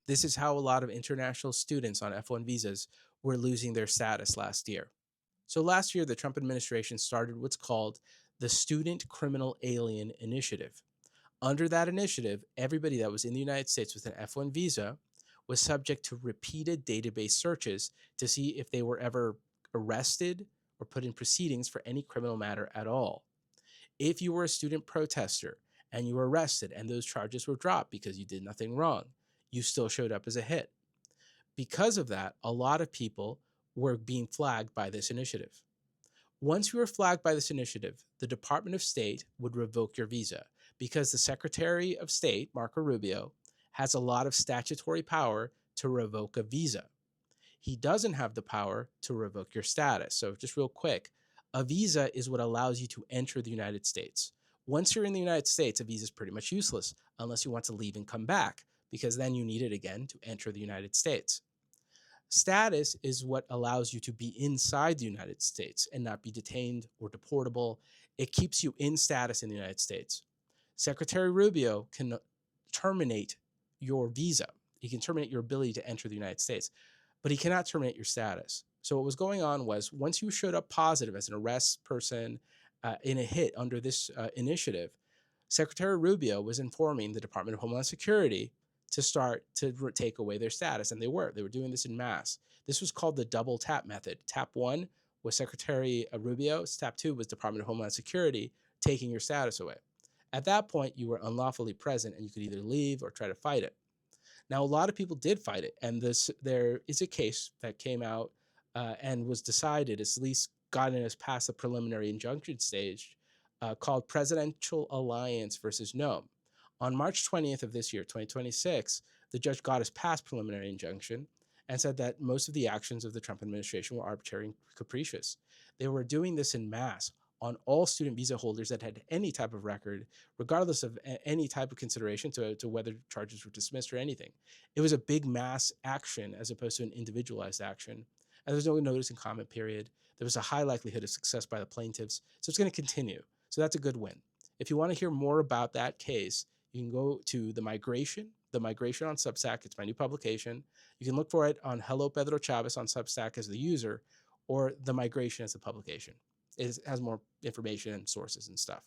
This is how a lot of international students on F1 visas were losing their status last year. So last year, the Trump administration started what's called the Student Criminal Alien Initiative. Under that initiative, everybody that was in the United States with an F1 visa was subject to repeated database searches to see if they were ever arrested or put in proceedings for any criminal matter at all. If you were a student protester and you were arrested and those charges were dropped because you did nothing wrong, you still showed up as a hit. Because of that, a lot of people were being flagged by this initiative. Once you were flagged by this initiative, the Department of State would revoke your visa because the Secretary of State, Marco Rubio, has a lot of statutory power to revoke a visa. He doesn't have the power to revoke your status. So, just real quick, a visa is what allows you to enter the United States. Once you're in the United States, a visa is pretty much useless unless you want to leave and come back, because then you need it again to enter the United States. Status is what allows you to be inside the United States and not be detained or deportable. It keeps you in status in the United States. Secretary Rubio can terminate your visa. He can terminate your ability to enter the United States, but he cannot terminate your status. So what was going on was once you showed up positive as an arrest person in a hit under this initiative, Secretary Rubio was informing the Department of Homeland Security to start to take away their status. And they were doing this in mass. This was called the double tap method. Tap one was Secretary Rubio. Tap two was Department of Homeland Security taking your status away. At that point, you were unlawfully present and you could either leave or try to fight it. Now, a lot of people did fight it. And there is a case that came out and was decided, at least gotten us past the preliminary injunction stage, called Presidential Alliance versus Noem. On March 20th of this year, 2026, the judge got us past preliminary injunction and said that most of the actions of the Trump administration were arbitrary and capricious. They were doing this in mass on all student visa holders that had any type of record, regardless of any type of consideration to whether charges were dismissed or anything. It was a big mass action as opposed to an individualized action. And there was no notice and comment period. There was a high likelihood of success by the plaintiffs. So it's going to continue. So that's a good win. If you want to hear more about that case, you can go to The Migration on Substack. It's my new publication. You can look for it on Hello Pedro Chavez on Substack as the user, or The Migration as the publication. It has more information and sources and stuff.